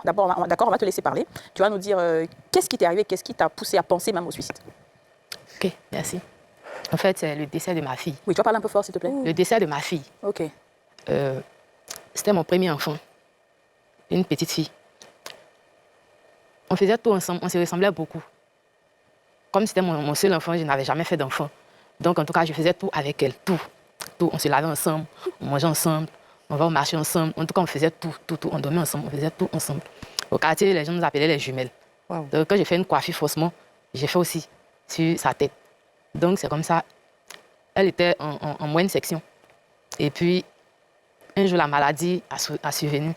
D'abord, d'accord, on va te laisser parler. Tu vas nous dire qu'est-ce qui t'est arrivé, qu'est-ce qui t'a poussé à penser même au suicide. Ok, merci. En fait, c'est le décès de ma fille. Oui, tu vas parler un peu fort, s'il te plaît. Le décès de ma fille. Ok. C'était mon premier enfant, une petite fille. On faisait tout ensemble, on se ressemblait beaucoup. Comme c'était mon seul enfant, je n'avais jamais fait d'enfant. Donc, en tout cas, je faisais tout avec elle, tout. On se lavait ensemble, on mangeait ensemble, on va au marché ensemble. En tout cas, on faisait tout. On dormait ensemble, on faisait tout ensemble. Au quartier, les gens nous appelaient les jumelles. Wow. Donc, quand j'ai fait une coiffure faussement, j'ai fait aussi sur sa tête. Donc, c'est comme ça. Elle était en moyenne section. Et puis, un jour, la maladie a survenu.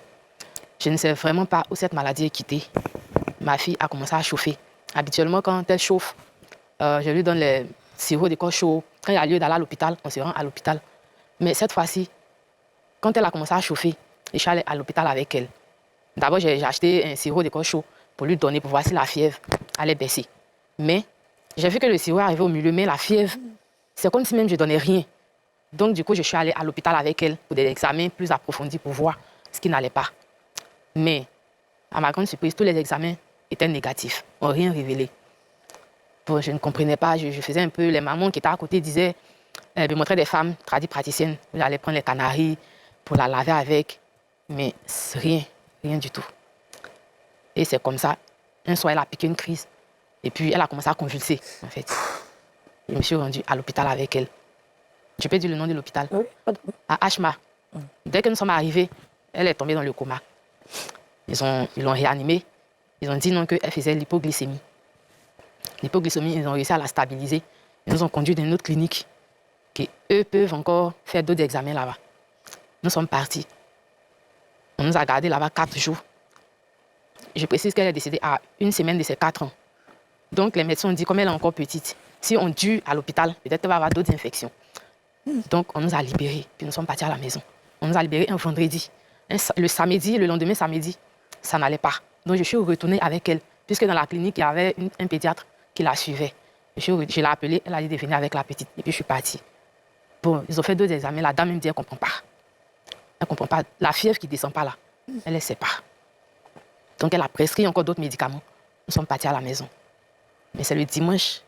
Je ne sais vraiment pas où cette maladie est quittée. Ma fille a commencé à chauffer. Habituellement, quand elle chauffe, je lui donne les sirops de corps chaud. Quand il y a lieu d'aller à l'hôpital, on se rend à l'hôpital. Mais cette fois-ci, quand elle a commencé à chauffer, je suis allée à l'hôpital avec elle. D'abord, j'ai acheté un sirop de corps chaud pour lui donner, pour voir si la fièvre allait baisser. Mais j'ai vu que le sirop arrivait au milieu, mais la fièvre, c'est comme si même je ne donnais rien. Donc, du coup, je suis allée à l'hôpital avec elle pour des examens plus approfondis pour voir ce qui n'allait pas. Mais, à ma grande surprise, tous les examens étaient négatifs, n'ont rien révélé. Bon, je ne comprenais pas, je faisais un peu, les mamans qui étaient à côté disaient, me montraient des femmes praticiennes, j'allais prendre les canaries pour la laver avec, mais rien du tout. Et c'est comme ça, un soir, elle a piqué une crise, et puis elle a commencé à convulser, en fait. Je me suis rendue à l'hôpital avec elle. Je peux dire le nom de l'hôpital? Oui. À Ashma. Dès que nous sommes arrivés, elle est tombée dans le coma. Ils l'ont réanimée. Ils ont dit non qu'elle faisait l'hypoglycémie. L'hypoglycémie, ils ont réussi à la stabiliser. Ils nous ont conduit dans une autre clinique qui, eux, peuvent encore faire d'autres examens là-bas. Nous sommes partis. On nous a gardés là-bas 4 jours. Je précise qu'elle est décédée à 1 semaine de ses 4 ans. Donc, les médecins ont dit, comme elle est encore petite, si on dure à l'hôpital, peut-être qu'elle va avoir d'autres infections. Donc, on nous a libérés, puis nous sommes partis à la maison. On nous a libérés un vendredi. Le samedi, le lendemain samedi, ça n'allait pas. Donc, je suis retournée avec elle, puisque dans la clinique, il y avait un pédiatre qui la suivait. Je l'ai appelée, elle a dit de venir avec la petite, et puis je suis partie. Bon, ils ont fait 2 examens, la dame me dit, elle ne comprend pas. Elle ne comprend pas. La fièvre qui ne descend pas là, elle ne sait pas. Donc, elle a prescrit encore d'autres médicaments. Nous sommes partis à la maison. Mais c'est le dimanche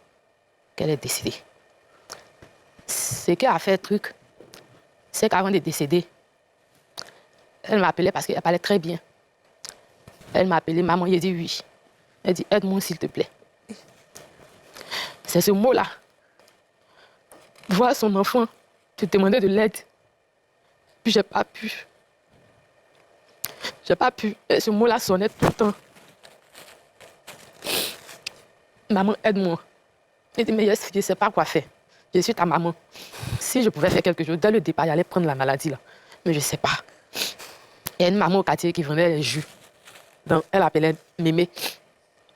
qu'elle est décédée. Ce qui a fait le truc, c'est qu'avant de décéder, elle m'appelait parce qu'elle parlait très bien. Elle m'a appelé, maman, j'ai dit oui. Elle dit, aide-moi s'il te plaît. C'est ce mot-là. Voir son enfant, te demander de l'aide. Puis j'ai pas pu. J'ai pas pu. Et ce mot-là sonnait tout le temps. Maman, aide-moi. Elle dit, mais je ne sais pas quoi faire. Je suis ta maman. Si je pouvais faire quelque chose, dès le départ, il allait prendre la maladie là. Mais je ne sais pas. Il y a une maman au quartier qui vendait les jus. Donc, elle appelait Mémé.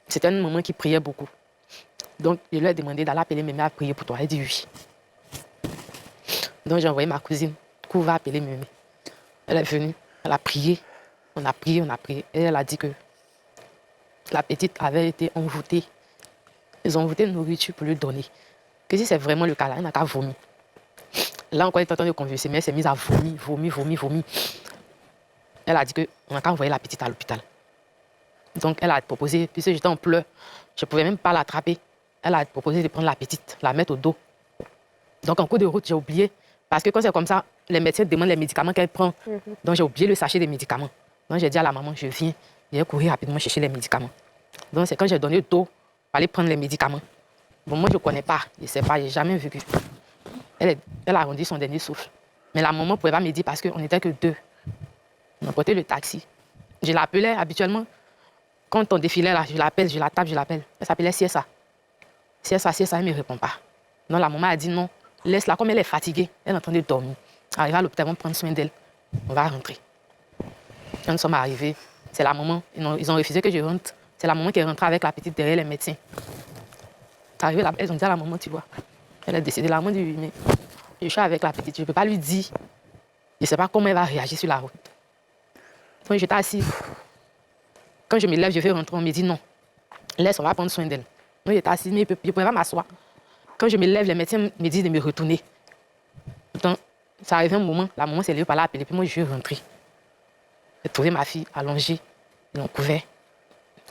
C'était une maman qui priait beaucoup. Donc, je lui ai demandé d'aller appeler Mémé à prier pour toi. Elle dit oui. Donc, j'ai envoyé ma cousine. Qu'on va appeler Mémé. Elle est venue. Elle a prié. On a prié. Et elle a dit que la petite avait été envoûtée. Ils ont envoûté une nourriture pour lui donner. Que si c'est vraiment le cas là, elle n'a qu'à vomir. Là encore, elle est en train de convulser, mais elle s'est mise à vomir. Elle a dit qu'on n'a qu'à envoyer la petite à l'hôpital. Donc, elle a proposé, puisque j'étais en pleurs, je ne pouvais même pas l'attraper. Elle a proposé de prendre la petite, la mettre au dos. Donc, en cours de route, j'ai oublié. Parce que quand c'est comme ça, les médecins demandent les médicaments qu'elle prend. Donc, j'ai oublié le sachet des médicaments. Donc, j'ai dit à la maman, je viens. J'ai couru rapidement chercher les médicaments. Donc, c'est quand j'ai donné le dos pour aller prendre les médicaments. Bon, moi, je ne connais pas. Je ne sais pas, je n'ai jamais vu que. Elle a rendu son dernier souffle. Mais la maman ne pouvait pas me dire parce qu'on n'était que 2. On a porté le taxi. Je l'appelais habituellement. Quand on défilait là, je l'appelle, je la tape, je l'appelle. Elle s'appelait Siessa. Siessa, elle ne me répond pas. Donc la maman a dit non, laisse-la, comme elle est fatiguée, elle est en train de dormir. Arrivée à l'hôpital, on va prendre soin d'elle. On va rentrer. Quand nous sommes arrivés, c'est la maman, ils ont refusé que je rentre. C'est la maman qui est rentrée avec la petite derrière les médecins. Arrivé là, elles ont dit à la maman, tu vois, elle est décédée. La maman dit oui, mais je suis avec la petite, je ne peux pas lui dire. Je ne sais pas comment elle va réagir sur la route. Donc j'étais assise. Quand je me lève, je vais rentrer, on me dit non. Laisse, on va prendre soin d'elle. Donc j'étais assise, mais je ne pouvais pas m'asseoir. Quand je me lève, les médecins me disent de me retourner. Donc, ça arrive un moment, la maman s'est levée par là, appeler, puis moi je suis rentrée. J'ai trouvé ma fille allongée Ils l'ont couvert.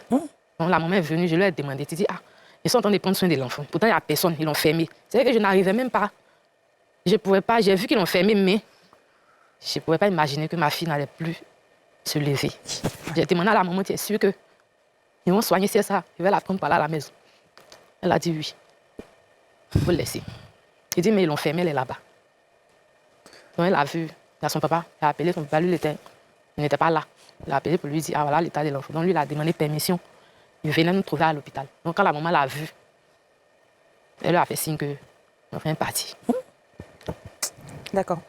Donc, la maman est venue, je lui ai demandé, tu dis, ah, ils sont en train de prendre soin de l'enfant. Pourtant, il n'y a personne, ils l'ont fermé. C'est vrai que je n'arrivais même pas. Je ne pouvais pas, j'ai vu qu'ils l'ont fermé, mais je ne pouvais pas imaginer que ma fille n'allait plus se lever. J'ai demandé à la maman, tu es sûre qu'ils vont soigner, c'est ça, ils vont la prendre par là à la maison. Elle a dit oui. Il faut le laisser. Il dit, mais ils l'ont fermée, elle est là-bas. Donc elle a vu, il y a son papa, il a appelé son papa, lui, il n'était pas là. Il a appelé pour lui dire, ah voilà l'état de l'enfant. Donc lui, il a demandé permission. Il venait nous trouver à l'hôpital. Donc quand la maman l'a vu, elle lui a fait signe que l'enfant est parti. D'accord.